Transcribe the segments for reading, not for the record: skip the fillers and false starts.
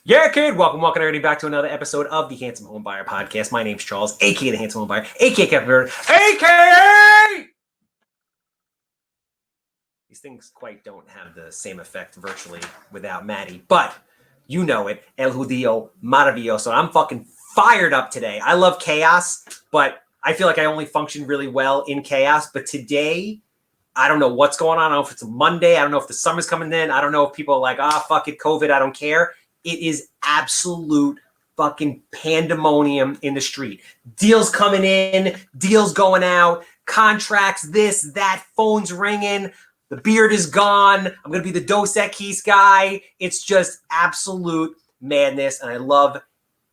Yeah, kid. Welcome everybody back to another episode of the Handsome Homebuyer podcast. My name's Charles, aka the Handsome Homebuyer, aka Captain Permit, aka. These things quite don't have the same effect virtually without Maddie, but you know it. El Judío Maravilloso. I'm fucking fired up today. I love chaos, but I feel like I only function really well in chaos. But today, I don't know what's going on. I don't know if it's a Monday. I don't know if the summer's coming in. I don't know if people are like, fuck it, COVID, I don't care. It is absolute fucking pandemonium in the street. Deals coming in, deals going out, contracts, this, that, phones ringing. The beard is gone. I'm going to be the Dos Equis guy. It's just absolute madness, and I love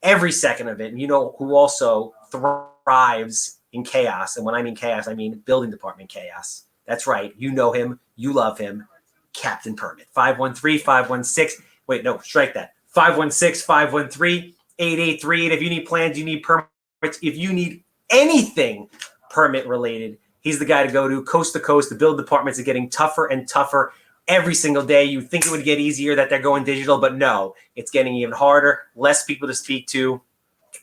every second of it. And you know who also thrives in chaos? And when I mean chaos, I mean building department chaos. That's right. You know him. You love him. Captain Permit. 513-516. Wait, no, strike that. 516-513-8838. If you need plans, you need permits. If you need anything permit related, he's the guy to go to. Coast to coast, the build departments are getting tougher and tougher every single day. You think it would get easier that they're going digital, but no, it's getting even harder. Less people to speak to.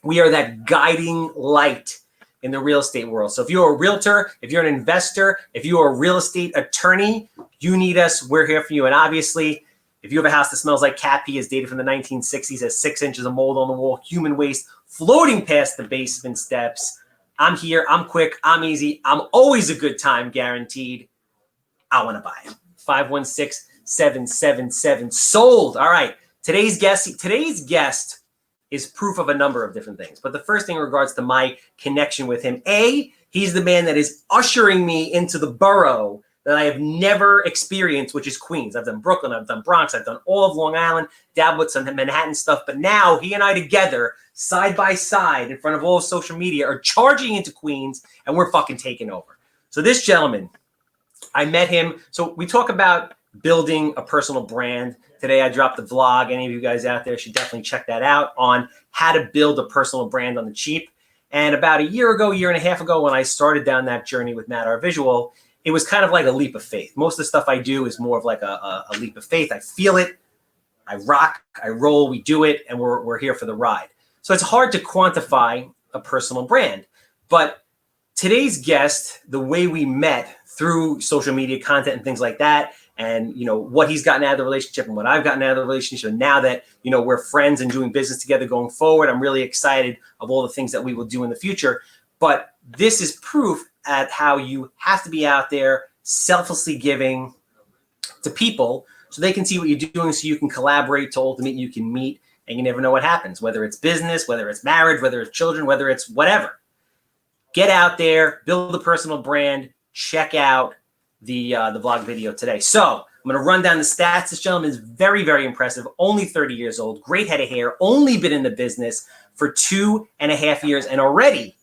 We are that guiding light in the real estate world. So if you're a realtor, if you're an investor, if you're a real estate attorney, you need us. We're here for you. And obviously, if you have a house that smells like cat pee, is dated from the 1960s, has 6 inches of mold on the wall, human waste floating past the basement steps, I'm here. I'm quick. I'm easy. I'm always a good time, guaranteed. I want to buy it. 516-777 sold. All right. Today's guest is proof of a number of different things. But the first thing in regards to my connection with him, he's the man that is ushering me into the borough that I have never experienced, which is Queens. I've done Brooklyn, I've done Bronx, I've done all of Long Island, dabbled with some Manhattan stuff. But now he and I together, side by side, in front of all of social media, are charging into Queens, and we're fucking taking over. So this gentleman, I met him. So we talk about building a personal brand. Today I dropped the vlog. Any of you guys out there should definitely check that out on how to build a personal brand on the cheap. And about a year and a half ago, when I started down that journey with Matt, our visual, it was kind of like a leap of faith. Most of the stuff I do is more of like a leap of faith. I feel it, I rock, I roll, we do it, and we're here for the ride. So it's hard to quantify a personal brand. But today's guest, the way we met through social media content and things like that, and you know what he's gotten out of the relationship and what I've gotten out of the relationship, and now that you know we're friends and doing business together going forward, I'm really excited of all the things that we will do in the future. But this is proof at how you have to be out there selflessly giving to people so they can see what you're doing, so you can collaborate, to ultimately you can meet, and you never know what happens, whether it's business, whether it's marriage, whether it's children, whether it's whatever. Get out there, build a personal brand, check out the vlog video today. So I'm going to run down the stats. This gentleman is very, very impressive. Only 30 years old, great head of hair, only been in the business for 2.5 years, and already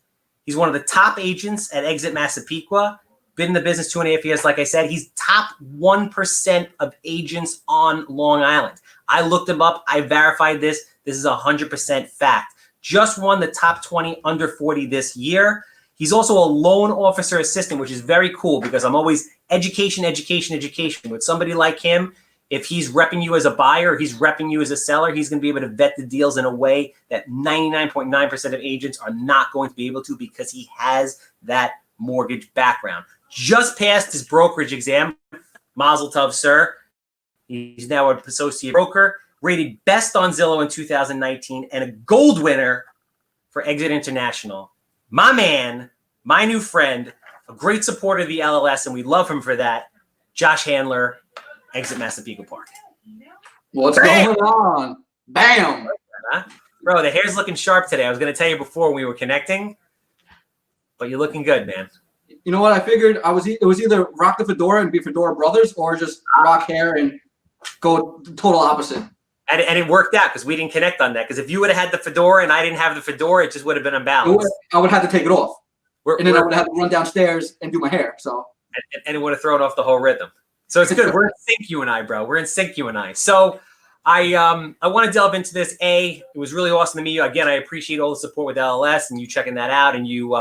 he's one of the top agents at Exit Massapequa. Been in the business 2.5 years. Like I said, he's top 1% of agents on Long Island. I looked him up. I verified this. This is 100% fact. Just won the top 20 under 40 this year. He's also a loan officer assistant, which is very cool because I'm always education. With somebody like him, if he's repping you as a buyer, he's repping you as a seller, he's going to be able to vet the deals in a way that 99.9% of agents are not going to be able to, because he has that mortgage background. Just passed his brokerage exam. Mazel tov, sir. He's now an associate broker, rated best on Zillow in 2019, and a gold winner for Exit International. My man, my new friend, a great supporter of the LLS, and we love him for that, Josh Handler, Exit Massapequa Park. What's going on? Bam! Bro, the hair's looking sharp today. I was going to tell you before we were connecting, but you're looking good, man. You know what? I figured it was either rock the fedora and be Fedora Brothers, or just rock hair and go total opposite. And it worked out because we didn't connect on that. Because if you would have had the fedora and I didn't have the fedora, it just would have been unbalanced. I would have to take it off. And then I would have to run downstairs and do my hair. So and it would have thrown off the whole rhythm. So it's good. We're in sync, you and I, bro. We're in sync, you and I. So I want to delve into this. It was really awesome to meet you. Again, I appreciate all the support with LLS and you checking that out. And you,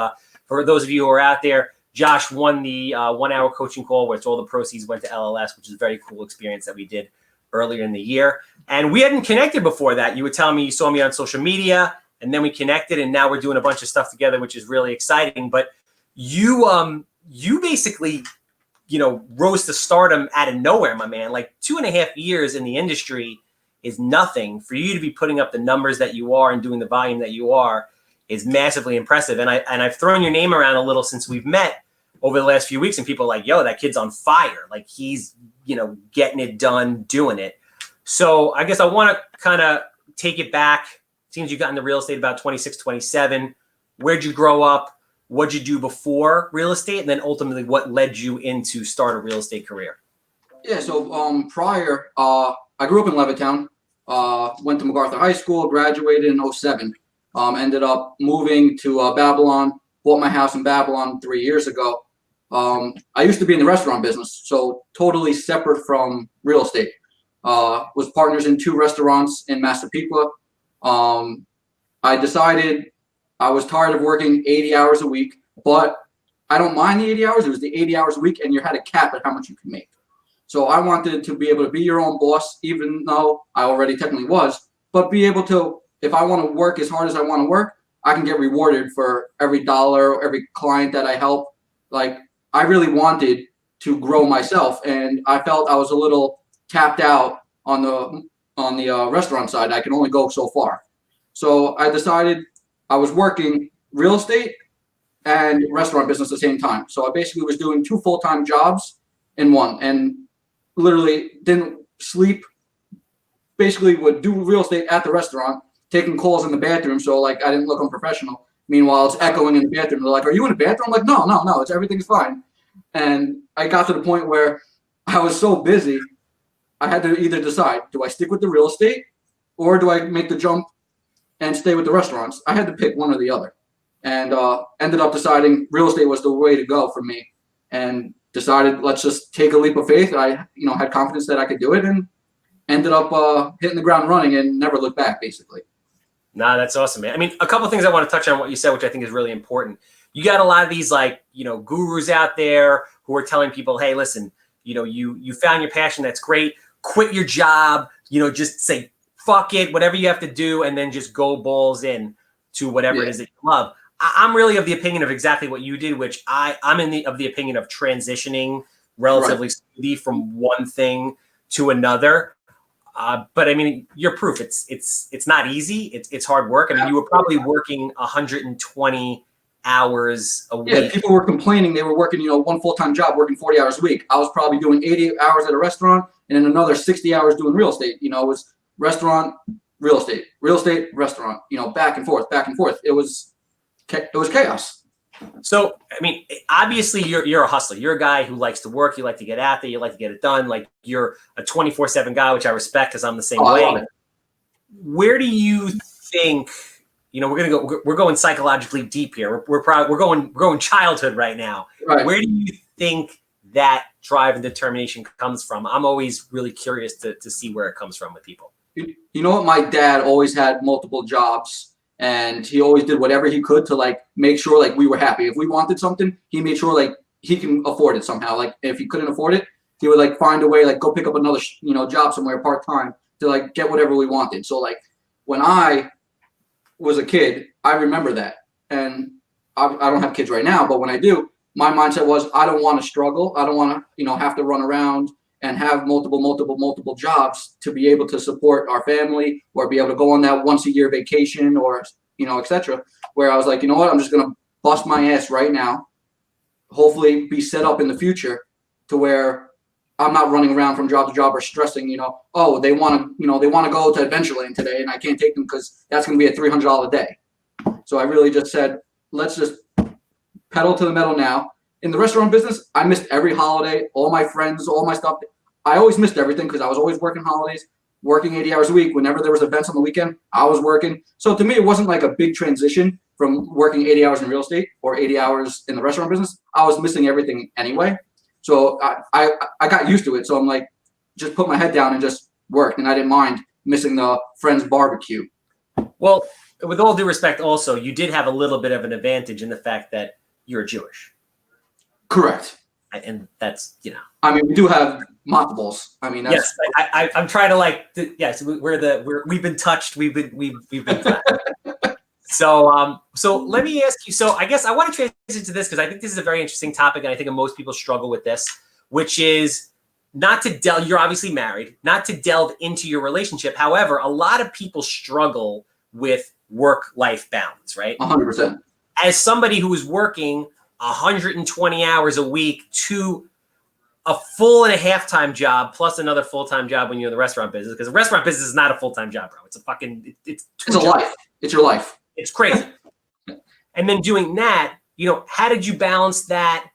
for those of you who are out there, Josh won the 1 hour coaching call, which all the proceeds went to LLS, which is a very cool experience that we did earlier in the year. And we hadn't connected before that. You were telling me you saw me on social media, and then we connected, and now we're doing a bunch of stuff together, which is really exciting. But you basically, rose to stardom out of nowhere, my man. Like 2.5 years in the industry is nothing. For you to be putting up the numbers that you are and doing the volume that you are is massively impressive. And I've thrown your name around a little since we've met over the last few weeks, and people are like, yo, that kid's on fire. Like he's, getting it done, doing it. So I guess I want to kind of take it back. Seems you got into real estate about 26, 27. Where'd you grow up? What'd you do before real estate? And then ultimately what led you into start a real estate career? Yeah, so prior, I grew up in Levittown, went to MacArthur High School, graduated in 07, ended up moving to Babylon, bought my house in Babylon 3 years ago. I used to be in the restaurant business, so totally separate from real estate. Was partners in 2 restaurants in Massapequa. I decided I was tired of working 80 hours a week, but I don't mind the 80 hours. It was the 80 hours a week, and you had a cap at how much you could make. So I wanted to be able to be your own boss, even though I already technically was, but be able to, if I want to work as hard as I want to work, I can get rewarded for every dollar or every client that I help. Like, I really wanted to grow myself, and I felt I was a little tapped out on the restaurant side. I can only go so far. So I decided I was working real estate and restaurant business at the same time. So I basically was doing 2 full-time jobs in one, and literally didn't sleep. Basically would do real estate at the restaurant, taking calls in the bathroom. So like I didn't look unprofessional. Meanwhile, it's echoing in the bathroom. They're like, "Are you in the bathroom?" I'm like, no, it's everything's fine. And I got to the point where I was so busy, I had to either decide, do I stick with the real estate or do I make the jump and stay with the restaurants? I had to pick one or the other, and ended up deciding real estate was the way to go for me, and decided let's just take a leap of faith. I had confidence that I could do it, and ended up hitting the ground running and never looked back, basically. Nah, that's awesome, man. I mean, a couple of things I want to touch on what you said, which I think is really important. You got a lot of these gurus out there who are telling people, hey, listen, you found your passion. That's great. Quit your job, just say, fuck it, whatever you have to do, and then just go balls in to whatever it is that you love. I'm really of the opinion of exactly what you did, which I'm of the opinion of transitioning relatively smoothly from one thing to another. But I mean, you're proof. It's not easy. It's hard work. I mean, you were probably working 120 hours a week. Yeah, people were complaining they were working, one full-time job, working 40 hours a week. I was probably doing 80 hours at a restaurant and then another 60 hours doing real estate. It was restaurant, real estate, restaurant, back and forth. It was chaos. So, I mean, obviously you're a hustler. You're a guy who likes to work. You like to get out there. You like to get it done. Like you're a 24/7 guy, which I respect because I'm the same way. Where do you think, we're going psychologically deep here. We're going childhood right now. Right. Where do you think that drive and determination comes from? I'm always really curious to see where it comes from with people. You know what? My dad always had multiple jobs. And he always did whatever he could to make sure we were happy. If we wanted something, he made sure he can afford it somehow. If he couldn't afford it, he would find a way go pick up another job somewhere part time to get whatever we wanted. So when I was a kid, I remember that, and I don't have kids right now, but when I do, my mindset was I don't want to struggle. I don't want to have to run around and have multiple jobs to be able to support our family or be able to go on that once a year vacation or, etc. Where I was like, you know what, I'm just going to bust my ass right now, hopefully be set up in the future to where I'm not running around from job to job or stressing, they want to go to Adventureland today and I can't take them because that's going to be at $300 a day. So I really just said, let's just pedal to the metal now. In the restaurant business, I missed every holiday, all my friends, all my stuff. I always missed everything because I was always working holidays, working 80 hours a week. Whenever there was events on the weekend, I was working. So to me, it wasn't a big transition from working 80 hours in real estate or 80 hours in the restaurant business. I was missing everything anyway. So I got used to it. So I'm just put my head down and just worked. And I didn't mind missing the friend's barbecue. Well, with all due respect, also, you did have a little bit of an advantage in the fact that you're Jewish. Correct. And that's, I mean, we do have mothballs. I mean, that's, yes, I'm trying to yes, we've been touched. We've been flattered. So let me ask you. So I guess I want to transition to this because I think this is a very interesting topic, and I think most people struggle with this, which is not to delve. You're obviously married, not to delve into your relationship. However, a lot of people struggle with work-life balance, right? 100%. As somebody who is working 120 hours a week to a full and a half-time job plus another full-time job when you're in the restaurant business, because the restaurant business is not a full-time job, bro. It's a fucking, it's a life. It's your life. It's crazy. And then doing that, how did you balance that?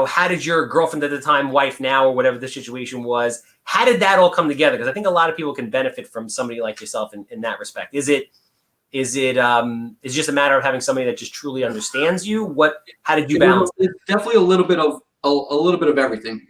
How did your girlfriend at the time, wife now, or whatever the situation was, how did that all come together? Because I think a lot of people can benefit from somebody like yourself in that respect. Is it just a matter of having somebody that just truly understands you? How did you balance? It's definitely a little bit of everything.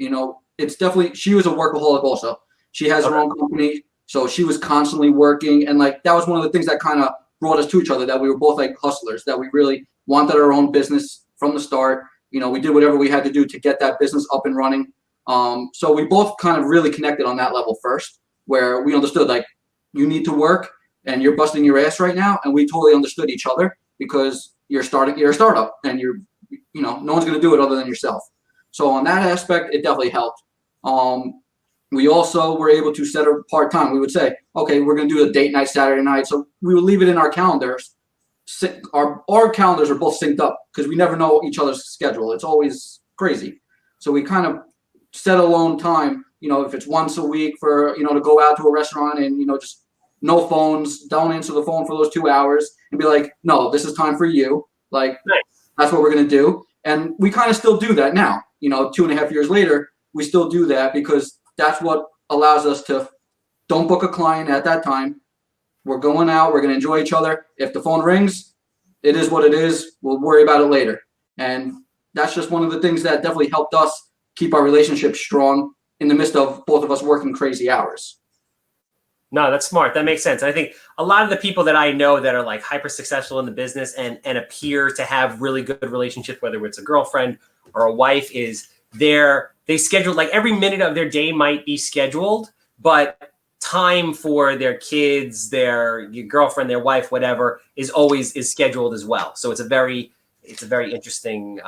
It's definitely, she was a workaholic also. She has her own company, so she was constantly working, and like that was one of the things that kind of brought us to each other, that we were both like hustlers, that we really wanted our own business from the start. We did whatever we had to do to get that business up and running. So we both kind of really connected on that level first, where we understood like, you need to work and you're busting your ass right now. And we totally understood each other because you're a startup, and no one's going to do it other than yourself. So on that aspect, it definitely helped. We also were able to set a part-time. We would say, okay, we're going to do a date night Saturday night. So we would leave it in our calendars. Our calendars are both synced up because we never know each other's schedule. It's always crazy. So we kind of set alone time, if it's once a week for, to go out to a restaurant and, just no phones, don't answer the phone for those 2 hours, and be like, no, this is time for you. Like, nice. That's what we're going to do. And we kind of still do that now, 2.5 years later, we still do that because that's what allows us to don't book a client at that time. We're going out. We're going to enjoy each other. If the phone rings, it is what it is. We'll worry about it later. And that's just one of the things that definitely helped us keep our relationship strong in the midst of both of us working crazy hours. No, that's smart. That makes sense. I think a lot of the people that I know that are like hyper successful in the business and appear to have really good relationships, whether it's a girlfriend or a wife, is they schedule, like every minute of their day might be scheduled, but time for their kids, your girlfriend, their wife, whatever, is scheduled as well. So it's a very interesting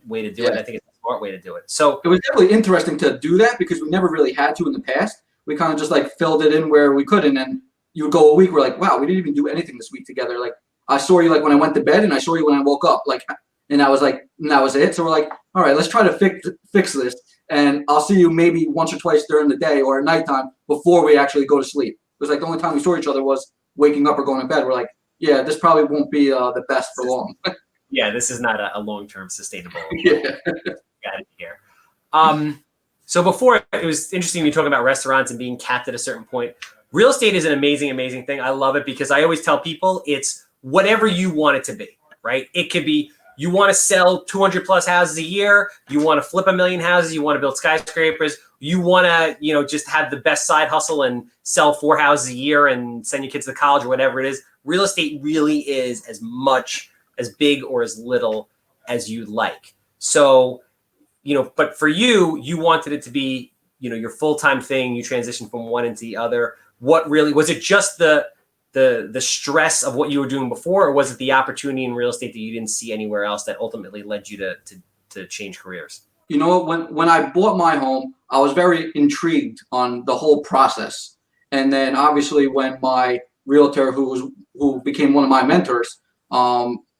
way to do it. I think it's a smart way to do it. So it was definitely interesting to do that because we never really had to in the past. We kind of just like filled it in where we could, and then you would go a week. We're like, wow, we didn't even do anything this week together. Like I saw you like when I went to bed, and I saw you when I woke up. Like, and I was like, and that was it. So we're like, all right, let's try to fix this, and I'll see you maybe once or twice during the day or at nighttime before we actually go to sleep. It was like the only time we saw each other was waking up or going to bed. We're like, yeah, this probably won't be the best for long. Yeah, this is not a long-term sustainable strategy here. So before, it was interesting you talking about restaurants and being capped at a certain point. Real estate is an amazing, amazing thing. I love it because I always tell people it's whatever you want it to be, right? It could be you want to sell 200 plus houses a year. You want to flip 1 million houses. You want to build skyscrapers. You want to, just have the best side hustle and sell 4 houses a year and send your kids to college or whatever it is. Real estate really is as much, as big or as little as you'd like. So, but for you wanted it to be, your full-time thing. You transitioned from one into the other. What really was it? Just the stress of what you were doing before, or was it the opportunity in real estate that you didn't see anywhere else that ultimately led you to change careers? When I bought my home, I was very intrigued on the whole process. And then obviously when my realtor, who became one of my mentors,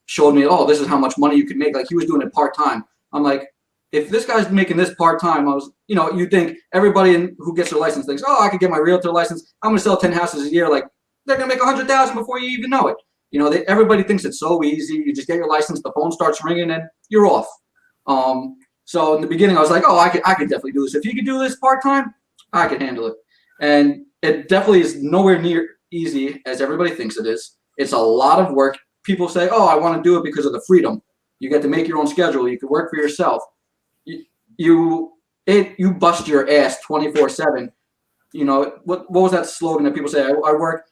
showed me, oh, this is how much money you could make. Like he was doing it part-time. I'm like, if this guy's making this part-time, I was, you think everybody who gets their license thinks, oh, I could get my realtor license. I'm going to sell 10 houses a year. Like they're going to make 100,000 before you even know it. Everybody thinks it's so easy. You just get your license, the phone starts ringing, and you're off. So in the beginning, I was like, oh, I could definitely do this. If you could do this part-time, I could handle it. And it definitely is nowhere near easy as everybody thinks it is. It's a lot of work. People say, oh, I want to do it because of the freedom. You get to make your own schedule. You can work for yourself. You bust your ass 24/7. What was that slogan that people say? I work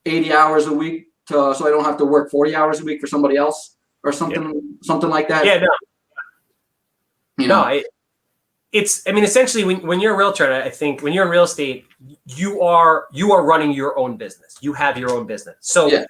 80 hours a week so I don't have to work 40 hours a week for somebody else or something like that. Yeah, no. I mean, essentially when you're a realtor, I think when you're in real estate, you are running your own business. You have your own business. So Yeah.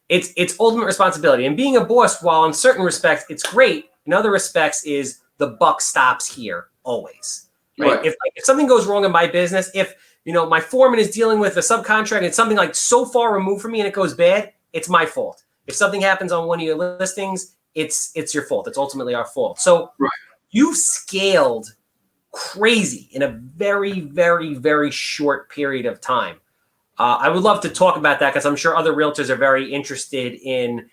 it's ultimate responsibility. And being a boss, while in certain respects it's great, in other respects is the buck stops here always. Right? If something goes wrong in my business, if my foreman is dealing with a subcontract and it's something like so far removed from me and it goes bad, it's my fault. If something happens on one of your listings, it's your fault. It's ultimately our fault. So you've scaled crazy in a very, very, very short period of time. I would love to talk about that because I'm sure other realtors are very interested in,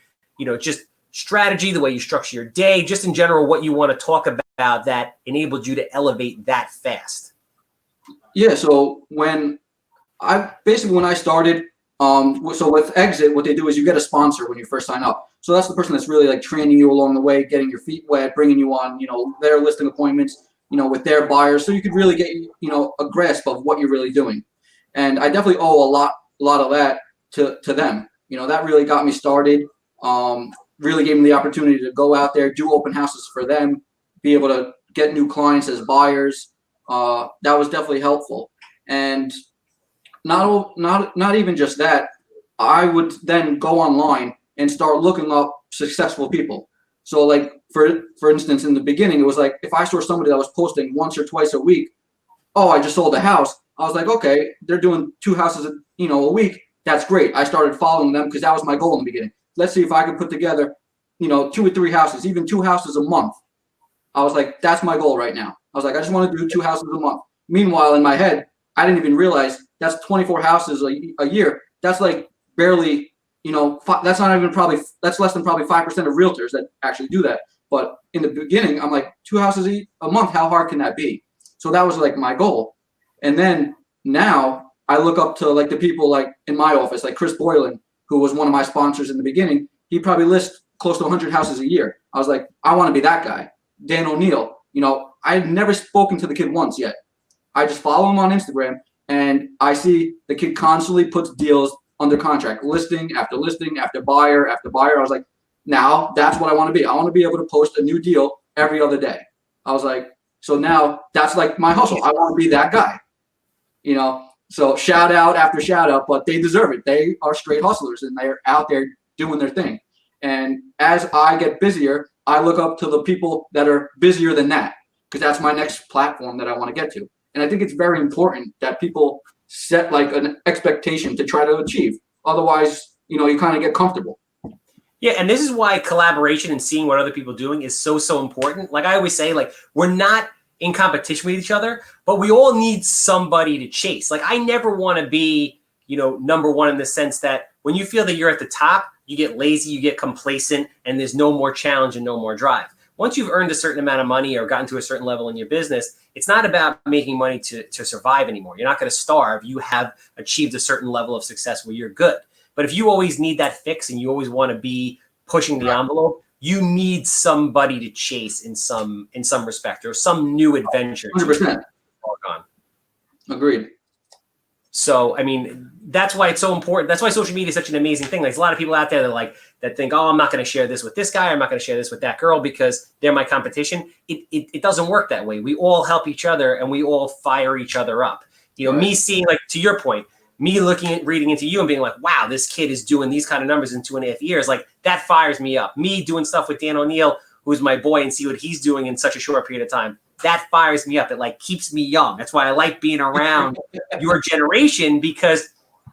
just strategy, the way you structure your day, just in general, what you want to talk about that enabled you to elevate that fast. Yeah. So when I started, so with Exit, what they do is you get a sponsor when you first sign up. So that's the person that's really like training you along the way, getting your feet wet, bringing you on, their listing appointments, with their buyers. So you could really get, a grasp of what you're really doing. And I definitely owe a lot of that to them. That really got me started. Really gave me the opportunity to go out there, do open houses for them, be able to get new clients as buyers. That was definitely helpful. And not even just that, I would then go online and start looking up successful people. So like, for instance, in the beginning, it was like, if I saw somebody that was posting once or twice a week, oh, I just sold a house. I was like, okay, they're doing 2 houses, a week. That's great. I started following them because that was my goal in the beginning. Let's see if I could put together, 2 or 3 houses, even 2 houses a month. I was like, that's my goal right now. I was like, I just want to do 2 houses a month. Meanwhile, in my head, I didn't even realize that's 24 houses a year. That's like barely, that's less than probably 5% of realtors that actually do that. But in the beginning, I'm like, 2 houses a month, how hard can that be? So that was like my goal. And then now I look up to like the people like in my office, like Chris Boylan, who was one of my sponsors in the beginning. He probably lists close to 100 houses a year. I was like, I want to be that guy. Dan O'Neill, I had never spoken to the kid once yet. I just follow him on Instagram and I see the kid constantly puts deals under contract, listing after buyer after buyer. I was like, now that's what I want to be. I want to be able to post a new deal every other day. I was like, so now that's like my hustle. I want to be that guy, so shout out after shout out, but they deserve it. They are straight hustlers and they're out there doing their thing. And as I get busier, I look up to the people that are busier than that because that's my next platform that I want to get to. And I think it's very important that people set like an expectation to try to achieve. Otherwise, you kind of get comfortable. Yeah, and this is why collaboration and seeing what other people are doing is so important. Like I always say, like we're not in competition with each other, but we all need somebody to chase. Like I never want to be, number one in the sense that when you feel that you're at the top, you get lazy, you get complacent, and there's no more challenge and no more drive. Once you've earned a certain amount of money or gotten to a certain level in your business, it's not about making money to survive anymore. You're not going to starve. You have achieved a certain level of success where you're good. But if you always need that fix and you always want to be pushing the envelope, you need somebody to chase in some respect or some new adventure. 100%. Agreed. So, I mean, that's why it's so important. That's why social media is such an amazing thing. There's a lot of people out there that think, oh, I'm not going to share this with this guy. I'm not going to share this with that girl because they're my competition. It doesn't work that way. We all help each other and we all fire each other up. Me seeing, like, to your point, me reading into you and being like, wow, this kid is doing these kind of numbers in 2.5 years. Like that fires me up. Me doing stuff with Dan O'Neill, who's my boy, and see what he's doing in such a short period of time. That fires me up. It like keeps me young. That's why I like being around your generation because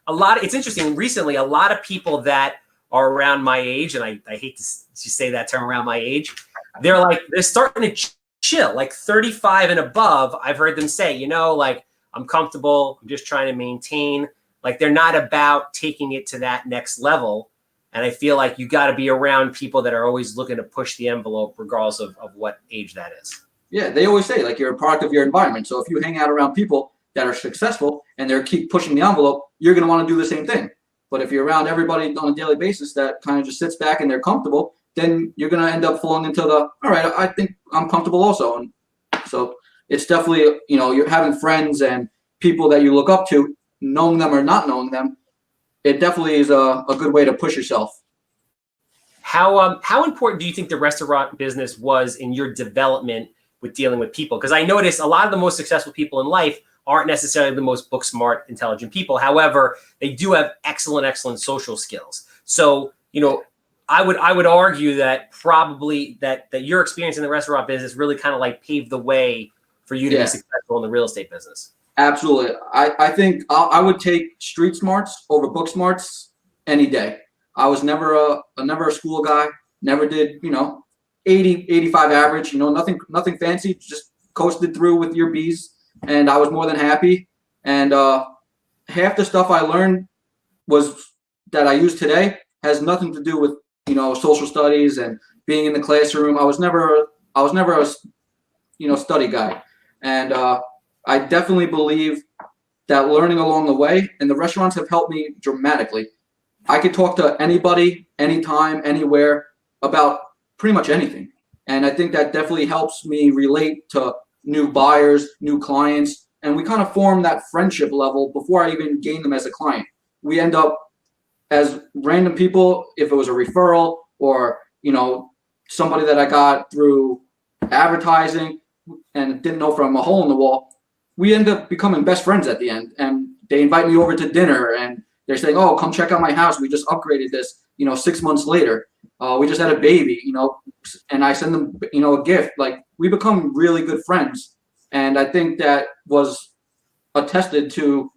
it's interesting. Recently, a lot of people that are around my age, and I hate to say that term around my age, they're starting to chill, like 35 and above. I've heard them say, like I'm comfortable. I'm just trying to maintain. Like they're not about taking it to that next level. And I feel like you got to be around people that are always looking to push the envelope regardless of what age that is. Yeah, they always say like you're a product of your environment. So if you hang out around people that are successful and they keep pushing the envelope, you're going to want to do the same thing. But if you're around everybody on a daily basis that kind of just sits back and they're comfortable, then you're going to end up falling into all right, I think I'm comfortable also. And so it's definitely, you're having friends and people that you look up to, knowing them or not knowing them. It definitely is a good way to push yourself. How important do you think the restaurant business was in your development with dealing with people. Because I notice a lot of the most successful people in life aren't necessarily the most book smart, intelligent people. However, they do have excellent social skills. So, I would argue that probably that your experience in the restaurant business really kind of like paved the way for you to be successful in the real estate business. Absolutely. I think I would take street smarts over book smarts any day. I was never a school guy, never did, 80, 85 average, nothing fancy, just coasted through with your B's, and I was more than happy. And half the stuff I learned that I use today has nothing to do with, social studies and being in the classroom. I was never a study guy. And I definitely believe that learning along the way, and the restaurants have helped me dramatically. I could talk to anybody, anytime, anywhere about pretty much anything. And I think that definitely helps me relate to new buyers, new clients, and we kind of form that friendship level before I even gain them as a client. We end up as random people, if it was a referral or, somebody that I got through advertising and didn't know from a hole in the wall, we end up becoming best friends at the end. And they invite me over to dinner and they're saying, oh, come check out my house. We just upgraded this, 6 months later. We just had a baby, and I send them, a gift. Like, we become really good friends. And I think that was attested to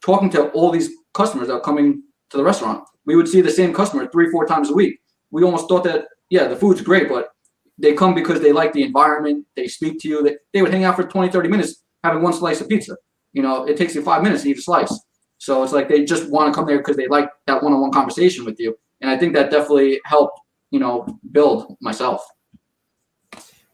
talking to all these customers that are coming to the restaurant. We would see the same customer 3-4 times a week. We almost thought that, the food's great, but they come because they like the environment. They speak to you. They would hang out for 20-30 minutes having one slice of pizza. It takes you 5 minutes to eat a slice. So it's like they just want to come there because they like that one-on-one conversation with you. And I think that definitely helped, build myself.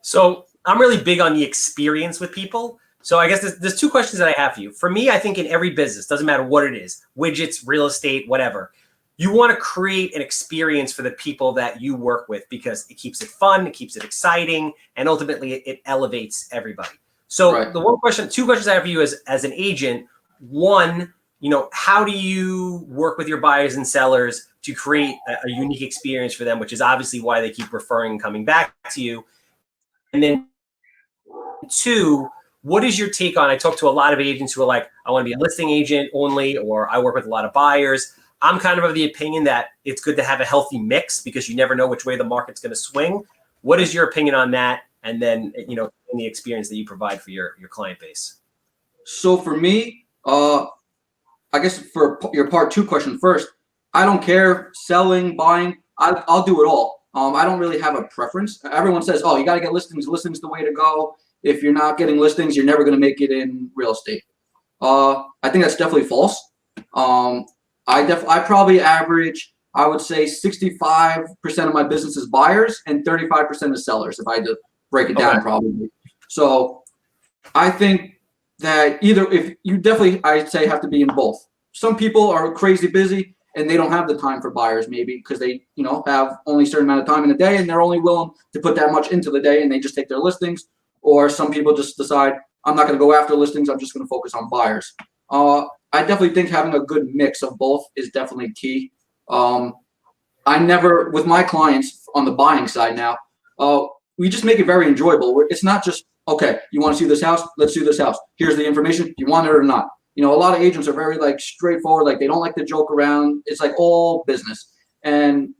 So I'm really big on the experience with people. So I guess there's 2 questions that I have for you. For me, I think in every business, doesn't matter what it is, widgets, real estate, whatever, you want to create an experience for the people that you work with because it keeps it fun, it keeps it exciting, and ultimately it elevates everybody. So right. The 2 questions I have for you as an agent, one, how do you work with your buyers and sellers to create a unique experience for them, which is obviously why they keep referring and coming back to you. And then 2, what is your take on, I talk to a lot of agents who are like, I want to be a listing agent only, or I work with a lot of buyers. I'm kind of the opinion that it's good to have a healthy mix because you never know which way the market's going to swing. What is your opinion on that? And then, in the experience that you provide for your client base. So for me, I guess for your part 2 question first, I don't care selling, buying. I'll do it all. I don't really have a preference. Everyone says, oh, you got to get listings. Listings the way to go. If you're not getting listings, you're never going to make it in real estate. I think that's definitely false. I probably average, I would say 65% of my business is buyers and 35% is sellers, if I had to break it down probably. So I think that I'd say have to be in both. Some people are crazy busy and they don't have the time for buyers maybe because they, have only a certain amount of time in a day and they're only willing to put that much into the day and they just take their listings. Or some people just decide, I'm not going to go after listings. I'm just going to focus on buyers. I definitely think having a good mix of both is definitely key. With my clients on the buying side now, we just make it very enjoyable. It's not just, okay, you want to see this house? Let's see this house. Here's the information. You want it or not? A lot of agents are very straightforward. They don't like to joke around. It's all business. And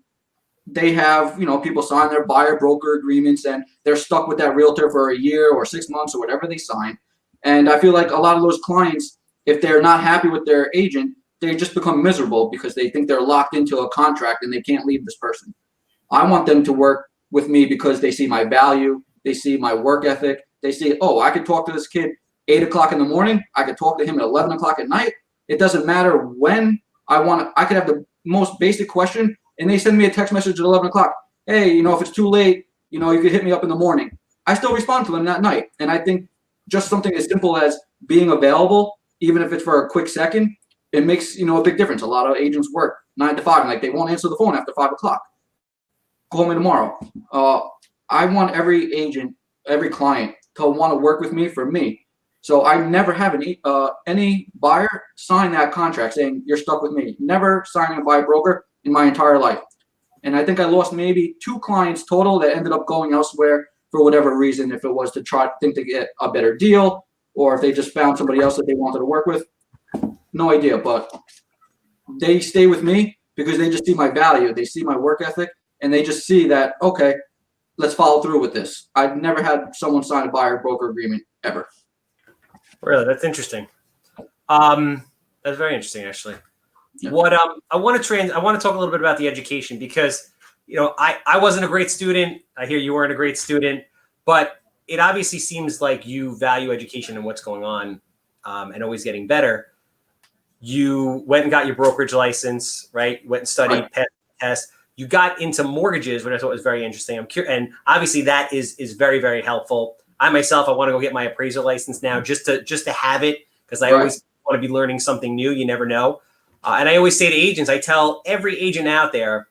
they have, people sign their buyer broker agreements and they're stuck with that realtor for a year or 6 months or whatever they sign. And I feel like a lot of those clients, if they're not happy with their agent, they just become miserable because they think they're locked into a contract and they can't leave this person. I want them to work with me because they see my value. They see my work ethic. They see, oh, I could talk to this kid 8 o'clock in the morning. I could talk to him at 11 o'clock at night. It doesn't matter when I want. I could have the most basic question and they send me a text message at 11 o'clock. Hey, if it's too late, you could hit me up in the morning. I still respond to them that night. And I think just something as simple as being available, even if it's for a quick second, it makes, a big difference. A lot of agents work 9 to 5 and they won't answer the phone after 5 o'clock. Call me tomorrow. I want every agent, every client to want to work with me for me. So I never have any buyer sign that contract saying you're stuck with me. Never signing a buy broker in my entire life. And I think I lost maybe 2 clients total that ended up going elsewhere for whatever reason, if it was to think to get a better deal, or if they just found somebody else that they wanted to work with. No idea, but they stay with me because they just see my value. They see my work ethic, and they just see that, okay, let's follow through with this. I've never had someone sign a buyer broker agreement ever. Really? That's interesting. That's very interesting, actually. Yeah. What I want to talk a little bit about the education, because I wasn't a great student. I hear you weren't a great student, but it obviously seems like you value education and what's going on, and always getting better. You went and got your brokerage license, right? You went and studied, right. Passed the test. You got into mortgages, which I thought was very interesting. I'm curious, and obviously that is very, very helpful. I myself, I want to go get my appraiser license now, just to have it, because I always want to be learning something new. You never know. And I always say to agents, I tell every agent out there,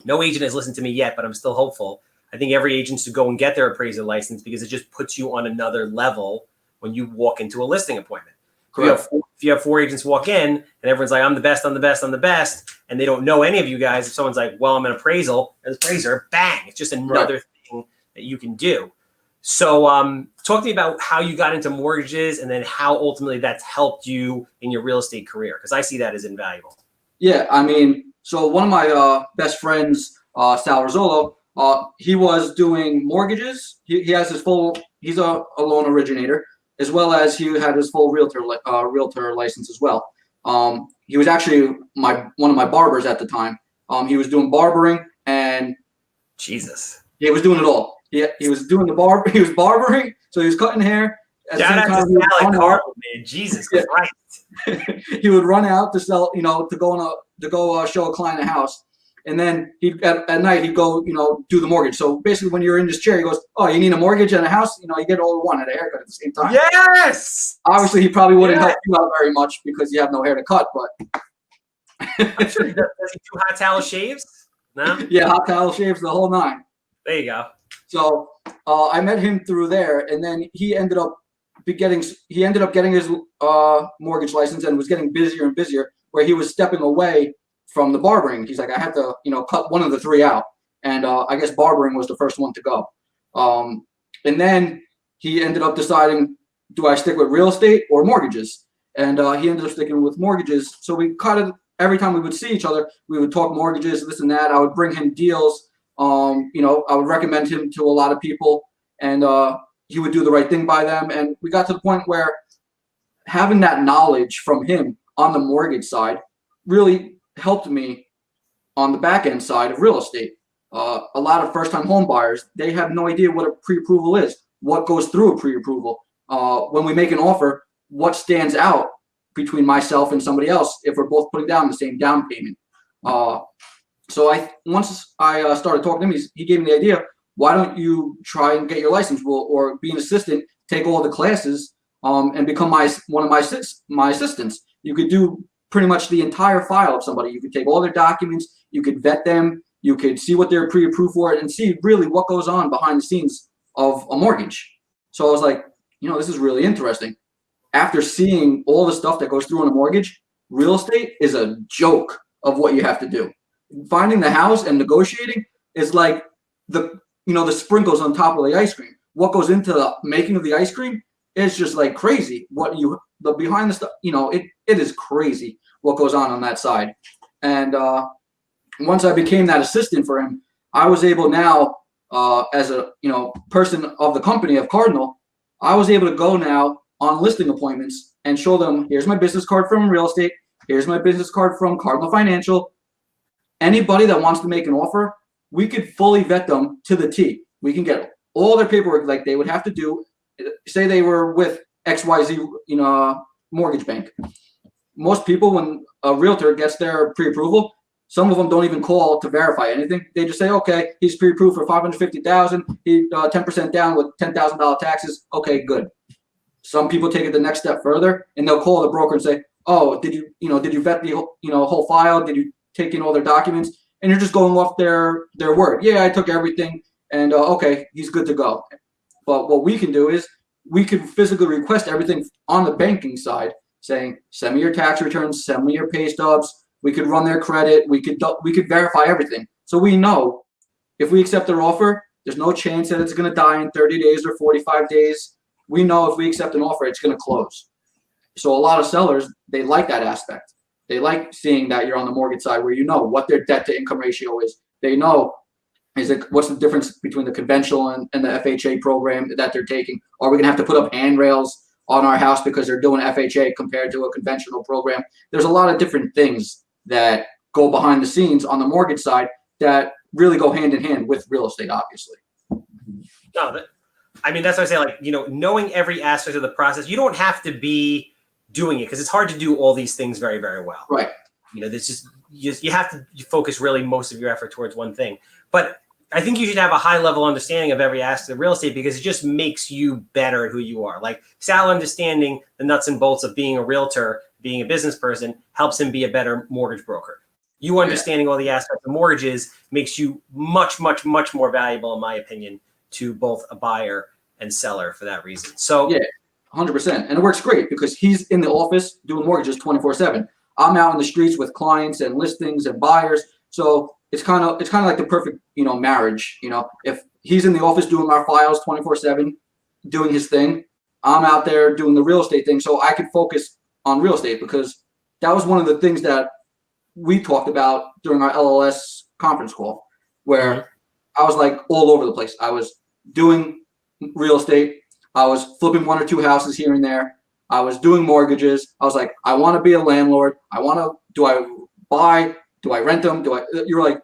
no agent has listened to me yet, but I'm still hopeful. I think every agent should go and get their appraiser license, because it just puts you on another level when you walk into a listing appointment. If you have 4 agents walk in and everyone's like, I'm the best, I'm the best, I'm the best, and they don't know any of you guys, if someone's like, well, I'm an appraiser, bang, it's just another thing that you can do. So talk to me about how you got into mortgages, and then how ultimately that's helped you in your real estate career, because I see that as invaluable. Yeah, I mean, so one of my best friends, Sal Rizzolo, he was doing mortgages. He has he's a loan originator, as well as he had his full realtor license as well. He was actually one of my barbers at the time. He was doing barbering, and Jesus, he was doing it all. He was doing he was barbering, so he was cutting hair. Shout out to Sal Carl, man. Jesus Christ. He would run out to sell, to go show a client a house. And then at night he'd go, do the mortgage. So basically, when you're in this chair, he goes, "Oh, you need a mortgage and a house? You get all in one and a haircut at the same time." Yes. Obviously, he probably wouldn't help you out very much because you have no hair to cut. But I'm sure does he do hot towel shaves? No. Yeah, hot towel shaves, the whole 9. There you go. So I met him through there, and then he ended up getting his mortgage license, and was getting busier and busier, where he was stepping away from the barbering. He's like, I have to, cut one of the 3 out. And I guess barbering was the first one to go. And then he ended up deciding, do I stick with real estate or mortgages? And he ended up sticking with mortgages. So we every time we would see each other, we would talk mortgages, this and that. I would bring him deals. I would recommend him to a lot of people, and he would do the right thing by them. And we got to the point where having that knowledge from him on the mortgage side really helped me on the back end side of real estate. A lot of first-time home buyers, they have no idea what a pre-approval is, what goes through a pre-approval. When we make an offer, what stands out between myself and somebody else if we're both putting down the same down payment. So once I started talking to him, he gave me the idea, why don't you try and get your license, or be an assistant, take all the classes, and become one of my assistants. You could do pretty much the entire file of somebody. You could take all their documents, you could vet them, you could see what they're pre-approved for, and see really what goes on behind the scenes of a mortgage. So I was like, this is really interesting. After seeing all the stuff that goes through on a mortgage, real estate is a joke of what you have to do. Finding the house and negotiating is like the sprinkles on top of the ice cream. What goes into the making of the ice cream is just like crazy. The behind the stuff, it is crazy what goes on that side. And once I became that assistant for him, I was able now, as a person of the company of Cardinal, I was able to go now on listing appointments and show them, here's my business card from real estate, here's my business card from Cardinal Financial. Anybody that wants to make an offer, we could fully vet them to the T. We can get all their paperwork like they would have to do. Say they were with XYZ, mortgage bank. Most people, when a realtor gets their pre-approval, some of them don't even call to verify anything. They just say, okay, he's pre-approved for $550,000. He 10% down with $10,000 taxes. Okay, good. Some people take it the next step further, and they'll call the broker and say, oh, did you vet the whole file? Did you take in all their documents? And you're just going off their word. Yeah, I took everything, and okay, he's good to go. But what we can do is we can physically request everything on the banking side, saying, send me your tax returns, send me your pay stubs. We could run their credit. We could verify everything. So we know if we accept their offer, There's no chance that it's going to die in 30 days or 45 days. We know if we accept an offer, it's going to close. So a lot of sellers, they like that aspect. They like seeing that you're on the mortgage side where you know what their debt to income ratio is. They know what's the difference between the conventional and the FHA program that they're taking. Are we going to have to put up handrails on our house because they're doing FHA compared to a conventional program? There's a lot of different things that go behind the scenes on the mortgage side that really go hand in hand with real estate, obviously. No, that's what I say, like, knowing every aspect of the process, you don't have to be doing it because it's hard to do all these things very, very well. Right. This you have to focus really most of your effort towards one thing. But I think you should have a high level understanding of every aspect of real estate because it just makes you better at who you are. Like Sal understanding the nuts and bolts of being a realtor, being a business person helps him be a better mortgage broker. You understanding all the aspects of mortgages makes you much, much, much more valuable, in my opinion, to both a buyer and seller for that reason. So yeah, 100%. And it works great because he's in the office doing mortgages 24/7. I'm out in the streets with clients and listings and buyers. So it's kind of like the perfect, marriage. If he's in the office doing our files 24/7, doing his thing, I'm out there doing the real estate thing. So I could focus on real estate because that was one of the things that we talked about during our LLS conference call, where I was like all over the place. I was doing real estate. I was flipping one or two houses here and there. I was doing mortgages. I was like, I want to be a landlord. Do I buy? Do I rent them? You're like,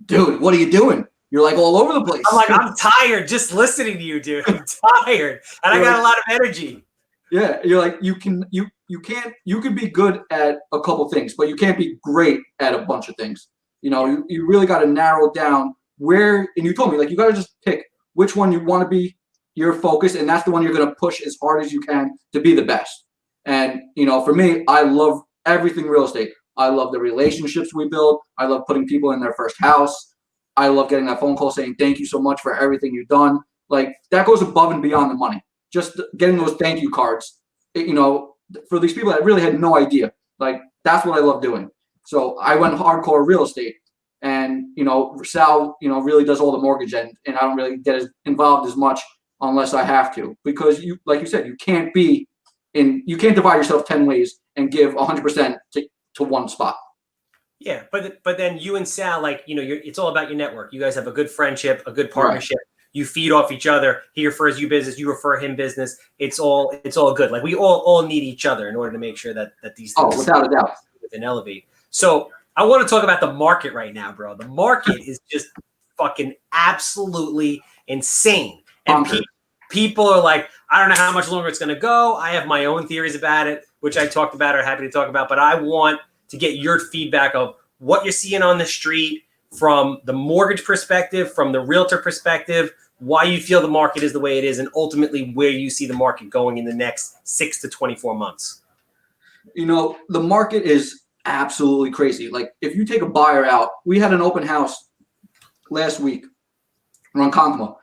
dude, what are you doing? You're like all over the place. I'm like, I'm tired just listening to you, dude. I'm tired. And I got a lot of energy. Yeah. You're like, you can be good at a couple things, but you can't be great at a bunch of things. You really got to narrow down where, and you told me, like, you got to just pick which one you want to be your focus, and that's the one you're going to push as hard as you can to be the best. And, for me, I love everything real estate. I love the relationships we build. I love putting people in their first house. I love getting that phone call saying, thank you so much for everything you've done. Like, that goes above and beyond the money. Just getting those thank you cards, for these people that really had no idea. Like, that's what I love doing. So I went hardcore real estate. And, Sal, really does all the mortgage end, and I don't really get involved as much unless I have to, because like you said, you can't divide yourself 10 ways and give 100% to one spot. Yeah. But then you and Sal, like, it's all about your network. You guys have a good friendship, a good partnership. Right. You feed off each other. He refers you business. You refer him business. It's all good. Like, we all need each other in order to make sure that these things without a doubt and elevate. So I want to talk about the market right now, bro. The market is just fucking absolutely insane. And people are like, I don't know how much longer it's going to go. I have my own theories about it, which I talked about or happy to talk about. But I want to get your feedback of what you're seeing on the street from the mortgage perspective, from the realtor perspective, why you feel the market is the way it is, and ultimately where you see the market going in the next 6 to 24 months. The market is absolutely crazy. Like, if you take a buyer out, we had an open house last week around Ronkonkoma.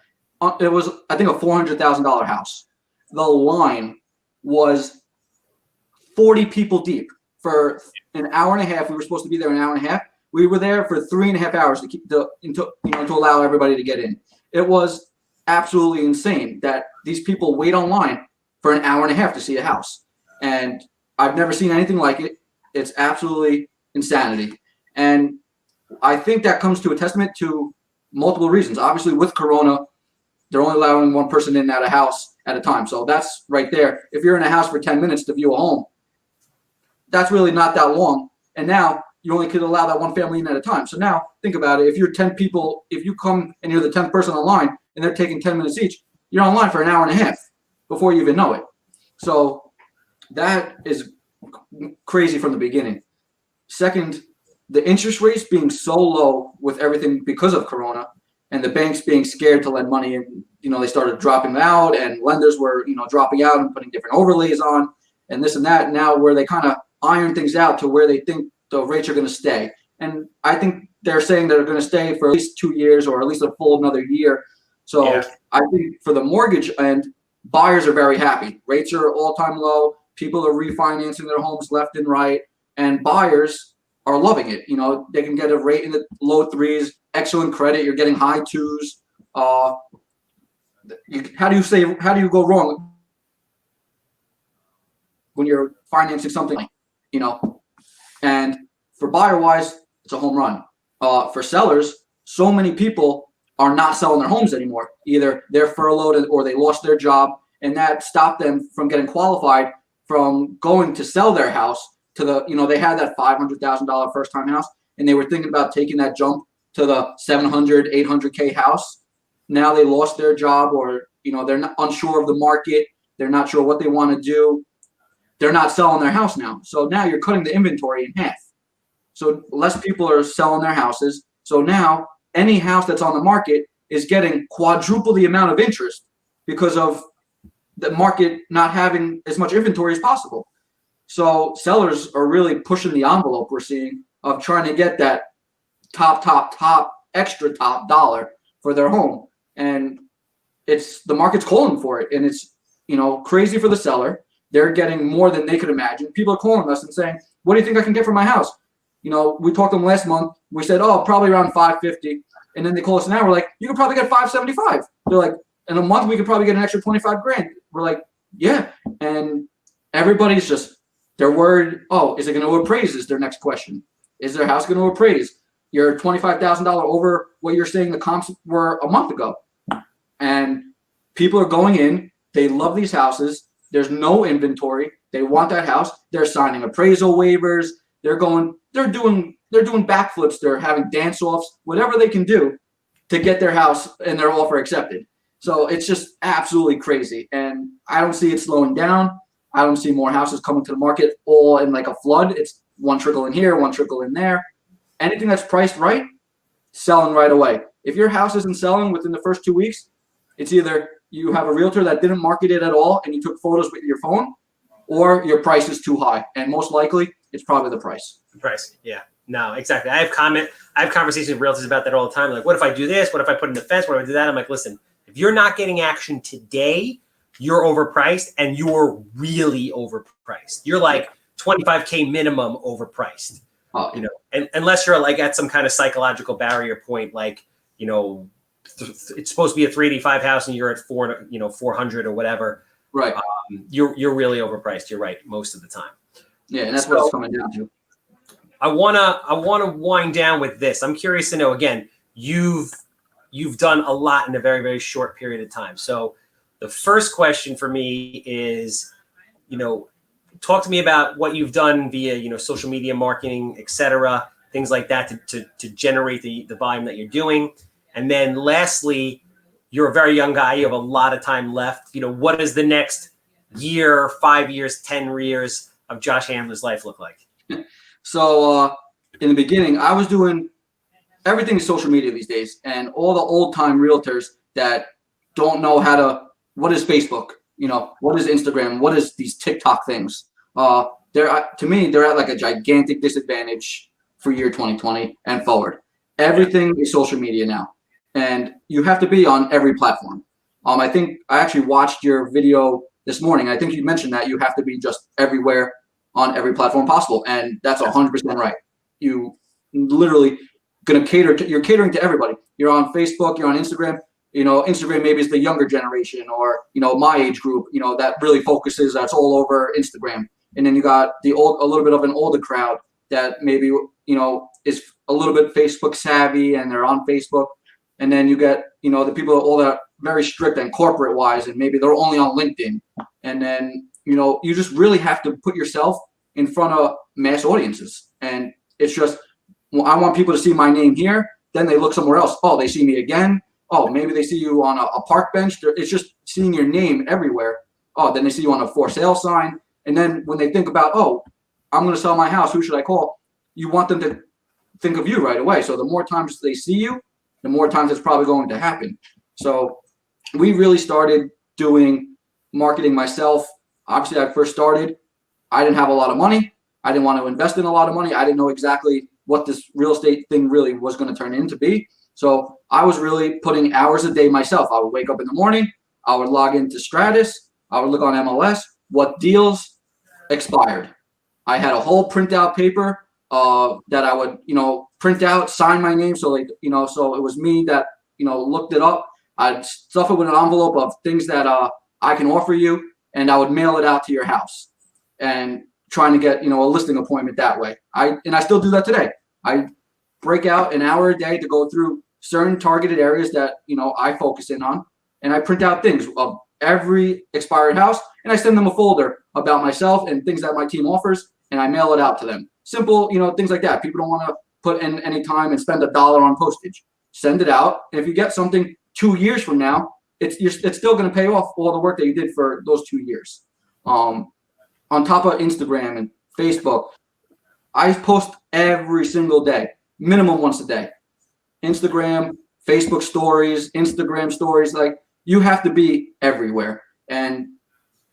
It was, I think, a $400,000 house. The line was 40 people deep for an hour and a half. We were supposed to be there an hour and a half. We were there for 3.5 hours to allow everybody to get in. It was absolutely insane that these people wait online for an hour and a half to see a house. And I've never seen anything like it. It's absolutely insanity. And I think that comes to a testament to multiple reasons. Obviously, with Corona, they're only allowing one person in and out of house at a time. So that's right there. If you're in a house for 10 minutes to view a home, that's really not that long. And now you only could allow that one family in at a time. So now think about it. If you're 10 people, if you come and you're the 10th person online and they're taking 10 minutes each, you're online for an hour and a half before you even know it. So that is crazy from the beginning. Second, the interest rates being so low with everything because of Corona, and the banks being scared to lend money, and they started dropping out, and lenders were dropping out and putting different overlays on and this and that. Now where they kind of iron things out to where they think the rates are going to stay, and I think they're saying they're going to stay for at least 2 years or at least a full another year. So yeah. I think for the mortgage end, buyers are very happy. Rates are all-time low. People are refinancing their homes left and right, and buyers are loving it. They can get a rate in the low 3s, excellent credit. You're getting high 2s. how do you go wrong when you're financing something, and for buyer wise, it's a home run. For sellers, so many people are not selling their homes anymore. Either they're furloughed or they lost their job, and that stopped them from getting qualified from going to sell their house to they had that $500,000 first time house, and they were thinking about taking that jump to the 700, 800K house. Now they lost their job, or they're not unsure of the market. They're not sure what they want to do. They're not selling their house now. So now you're cutting the inventory in half. So less people are selling their houses. So now any house that's on the market is getting quadruple the amount of interest because of the market not having as much inventory as possible. So sellers are really pushing the envelope, we're seeing, of trying to get that top, extra top dollar for their home. And the market's calling for it. And it's, crazy for the seller. They're getting more than they could imagine. People are calling us and saying, what do you think I can get for my house? We talked to them last month. We said, probably around 550. And then they call us now. We're like, you could probably get 575. They're like, in a month, we could probably get an extra 25 grand. We're like, yeah. And everybody's they're worried. Oh, is it going to appraise? Is their next question. Is their house going to appraise? You're $25,000 over what you're saying the comps were a month ago. And people are going in. They love these houses. There's no inventory. They want that house. They're signing appraisal waivers. They're doing backflips. They're having dance-offs, whatever they can do to get their house and their offer accepted. So it's just absolutely crazy. And I don't see it slowing down. I don't see more houses coming to the market all in like a flood. It's one trickle in here, one trickle in there. Anything that's priced right, selling right away. If your house isn't selling within the first 2 weeks, it's either you have a realtor that didn't market it at all and you took photos with your phone, or your price is too high. And most likely, it's probably the price. The price, yeah. No, exactly. I have conversations with realtors about that all the time. Like, what if I do this? What if I put in the fence? What if I do that? I'm like, listen, if you're not getting action today, you're overpriced, and you're really overpriced. You're like 25K minimum overpriced. And unless you're like at some kind of psychological barrier point, like, it's supposed to be a 385 house and you're at 400 or whatever. Right. You're really overpriced. You're right. Most of the time. Yeah. And that's what it's coming down to. I want to wind down with this. I'm curious to know, again, you've done a lot in a very, very short period of time. So the first question for me is, talk to me about what you've done via, social media marketing, et cetera, things like that to generate the volume that you're doing. And then lastly, you're a very young guy. You have a lot of time left. What does the next year, 5 years, 10 years of Josh Handler's life look like? So in the beginning, I was doing everything is social media these days, and all the old time realtors that don't know what is Facebook, what is Instagram, what is these TikTok things. They're at like a gigantic disadvantage for year 2020 and forward. Everything is social media now, and you have to be on every platform. I think I actually watched your video this morning. I think you mentioned that you have to be just everywhere on every platform possible, and that's 100% right. You literally you're catering to everybody. You're on Facebook, you're on Instagram. Instagram maybe is the younger generation, or my age group. That really focuses. That's all over Instagram, and then you got a little bit of an older crowd that maybe is a little bit Facebook savvy and they're on Facebook, and then you get the people all that are very strict and corporate wise, and maybe they're only on LinkedIn, and then you just really have to put yourself in front of mass audiences. And it's just, I want people to see my name here. Then they look somewhere else. Oh, they see me again. Oh, maybe they see you on a park bench. It's just seeing your name everywhere. Oh, then they see you on a for sale sign. And then when they think about, I'm going to sell my house, who should I call? You want them to think of you right away. So the more times they see you, the more times it's probably going to happen. So we really started doing marketing myself. Obviously, I first started, I didn't have a lot of money. I didn't want to invest in a lot of money. I didn't know exactly what this real estate thing really was going to turn into be. So I was really putting hours a day myself. I would wake up in the morning. I would log into Stratus. I would look on MLS, what deals expired. I had a whole printout paper that I would, print out, sign my name. So so it was me that, looked it up. I'd stuff it with an envelope of things that I can offer you, and I would mail it out to your house, and trying to get, a listing appointment that way. I still do that today. I break out an hour a day to go through certain targeted areas that, I focus in on, and I print out things of every expired house, and I send them a folder about myself and things that my team offers, and I mail it out to them. Simple, things like that. People don't want to put in any time and spend $1 on postage. Send it out, and if you get something 2 years from now, it's still going to pay off all the work that you did for those 2 years. On top of Instagram and Facebook, I post every single day, minimum once a day. Instagram, Facebook stories, Instagram stories, like, you have to be everywhere. And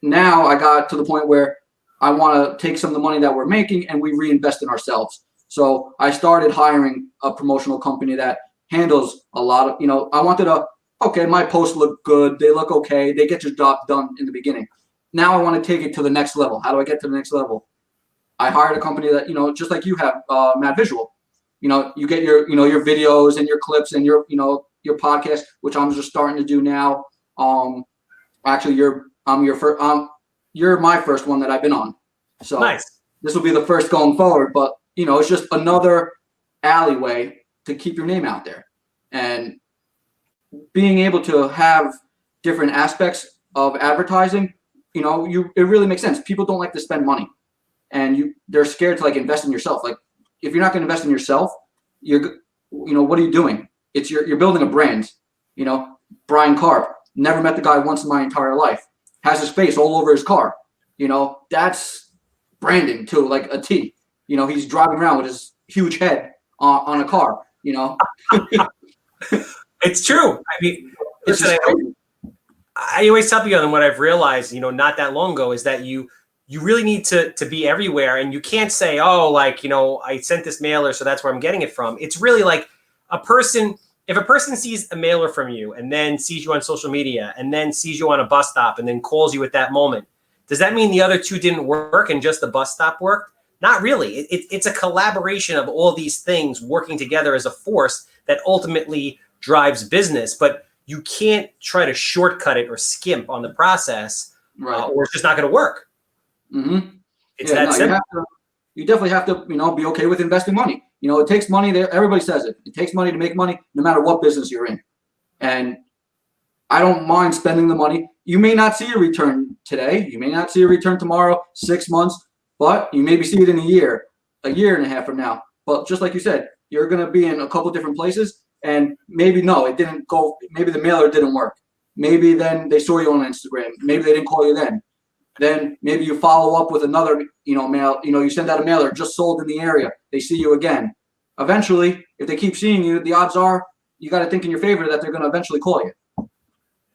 now I got to the point where I want to take some of the money that we're making and we reinvest in ourselves. So I started hiring a promotional company that handles a lot of, I wanted okay, my posts look good. They look okay. They get your job done in the beginning. Now I want to take it to the next level. How do I get to the next level? I hired a company that, just like you have, Mad Visual. You get your, your videos and your clips and your podcast, which I'm just starting to do now. Actually, you're my first one that I've been on. So nice. This will be the first going forward, but it's just another alleyway to keep your name out there. And being able to have different aspects of advertising, it really makes sense. People don't like to spend money, and they're scared to invest in yourself. Like, if you're not going to invest in yourself, what are you doing? You're building a brand. Brian Karp, never met the guy once in my entire life, has his face all over his car. That's branding too, like a T. He's driving around with his huge head on a car. It's true. I mean, I always tell people, and what I've realized, not that long ago, is that you really need to be everywhere, and you can't say, I sent this mailer, so that's where I'm getting it from. It's really like if a person sees a mailer from you and then sees you on social media and then sees you on a bus stop and then calls you at that moment, does that mean the other two didn't work and just the bus stop worked? Not really. It's a collaboration of all these things working together as a force that ultimately drives business, but you can't try to shortcut it or skimp on the process, right? Or it's just not going to work. Mm-hmm. It's that simple. You definitely have to, be okay with investing money. It takes money there. Everybody says it. It takes money to make money, no matter what business you're in. And I don't mind spending the money. You may not see a return today. You may not see a return tomorrow, 6 months, but you maybe see it in a year and a half from now. But just like you said, you're going to be in a couple different places, and maybe it didn't go. Maybe the mailer didn't work. Maybe then they saw you on Instagram. Maybe they didn't call you then. Then maybe you follow up with another, mail. You send out a mailer just sold in the area. They see you again. Eventually, if they keep seeing you, the odds are you got to think in your favor that they're going to eventually call you.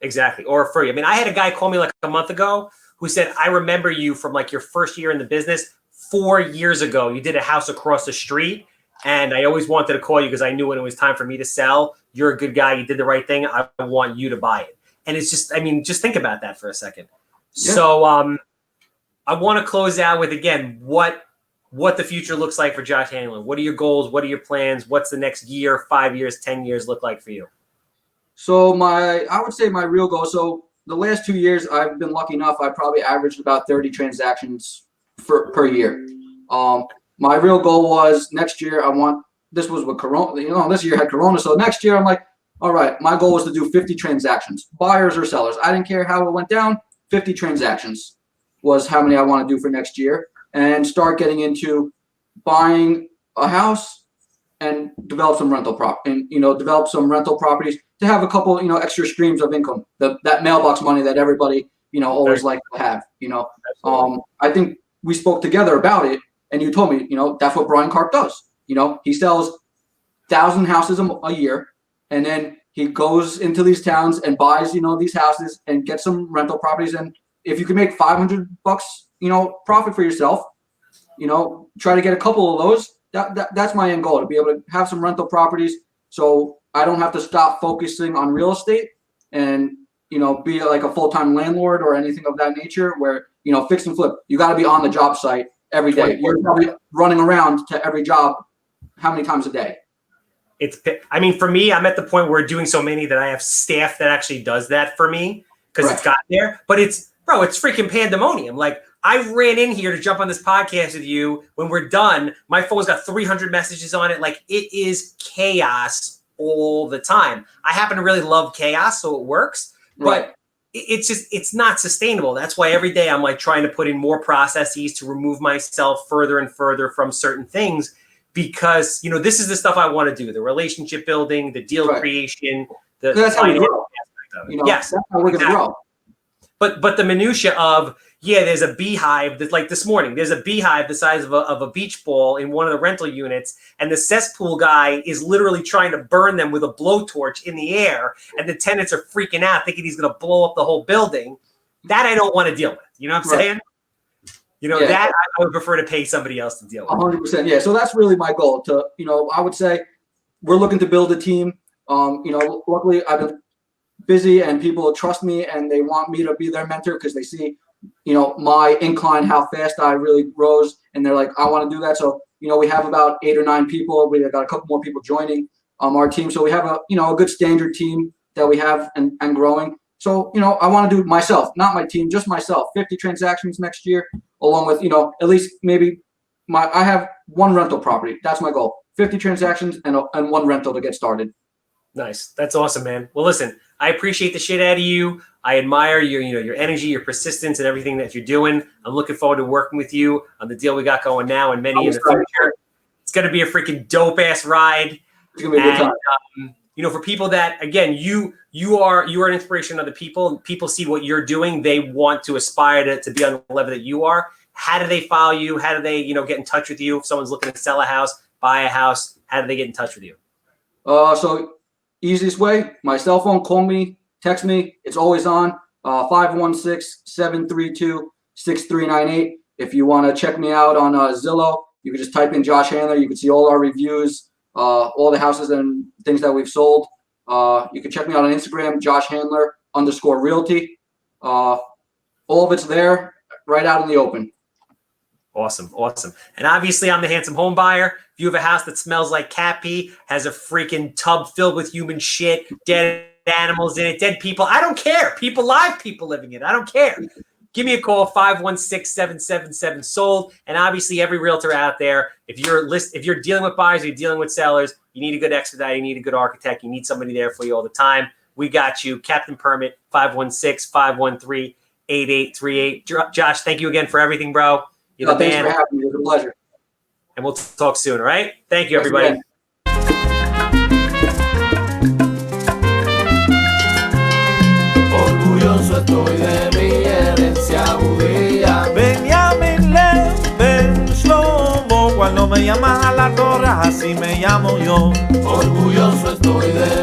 Exactly, or refer you. I mean, I had a guy call me like a month ago who said, "I remember you from your first year in the business 4 years ago. You did a house across the street, and I always wanted to call you because I knew when it was time for me to sell. You're a good guy. You did the right thing. I want you to buy it." And it's just, just think about that for a second. Yeah. So I want to close out with, again, what the future looks like for Josh Hanlon. What are your goals? What are your plans? What's the next year, 5 years, 10 years look like for you? So I would say my real goal. So the last 2 years, I've been lucky enough. I probably averaged about 30 transactions per year. My real goal was next year. This was with Corona. This year had Corona. So next year, I'm like, all right, my goal was to do 50 transactions, buyers or sellers. I didn't care how it went down. 50 transactions was how many I want to do for next year, and start getting into buying a house and develop some rental properties to have a couple, extra streams of income, that mailbox money that everybody, always like to have, I think we spoke together about it, and you told me, that's what Brian Karp does. He sells 1,000 houses a year, and then he goes into these towns and buys, these houses and gets some rental properties. And if you can make $500, profit for yourself, try to get a couple of those. That's my end goal, to be able to have some rental properties, so I don't have to stop focusing on real estate and, be like a full-time landlord or anything of that nature where, fix and flip. You got to be on the job site every day. You're probably running around to every job how many times a day? I mean, for me, I'm at the point where doing so many that I have staff that actually does that for me because it's got there. But it's freaking pandemonium. Like, I ran in here to jump on this podcast with you. When we're done, my phone's got 300 messages on it. Like, it is chaos all the time. I happen to really love chaos, so it works. But it's not sustainable. That's why every day I'm like trying to put in more processes to remove myself further and further from certain things. Because, this is the stuff I want to do, the relationship building, the deal creation, that's how we grow. Yes. That's how we're going to grow. But the minutia of, there's a beehive that, like this morning, there's a beehive the size of a beach ball in one of the rental units. And the cesspool guy is literally trying to burn them with a blowtorch in the air. And the tenants are freaking out, thinking he's going to blow up the whole building. That I don't want to deal with. You know what I'm saying? That I would prefer to pay somebody else to deal with. 100%. Yeah. So that's really my goal to, I would say we're looking to build a team. Luckily I've been busy and people trust me and they want me to be their mentor because they see, my incline, how fast I really rose. And they're like, I want to do that. So, we have about 8 or 9 people. We got a couple more people joining our team. So we have a good standard team that we have and growing. So, I want to do myself, not my team, just myself, 50 transactions next year, along with, at least maybe I have 1 rental property. That's my goal. 50 transactions and 1 rental to get started. Nice. That's awesome, man. Well, listen, I appreciate the shit out of you. I admire your energy, your persistence, and everything that you're doing. I'm looking forward to working with you on the deal we got going now and many in the future. It's going to be a freaking dope ass ride. It's going to be a good time. For people that, again, you are an inspiration to other people. People see what you're doing. They want to aspire to be on the level that you are. How do they follow you? How do they, get in touch with you? If someone's looking to sell a house, buy a house, how do they get in touch with you? So easiest way, my cell phone, call me, text me. It's always on, 516-732-6398. If you want to check me out on Zillow, you can just type in Josh Handler. You can see all our reviews, all the houses and things that we've sold. You can check me out on Instagram, Josh Handler _realty. All of it's there, right out in the open. Awesome. And obviously, I'm the Handsome Homebuyer. If you have a house that smells like cat pee, has a freaking tub filled with human shit, dead animals in it, dead people, I don't care. Live people living in it, I don't care. Give me a call, 516-777-SOLD. And obviously, every realtor out there, if you're dealing with buyers, you're dealing with sellers, you need a good expediter, you need a good architect, you need somebody there for you all the time. We got you. Captain Permit, 516-513-8838. Josh, thank you again for everything, bro. You're the man. Thanks for having me. It was a pleasure. And we'll talk soon, all right? Thank you, everybody. Orgulloso estoy de mi herencia judía. Benjamín Ben Shlomo, cuando me llaman a la torre, así me llamo yo. Orgulloso estoy de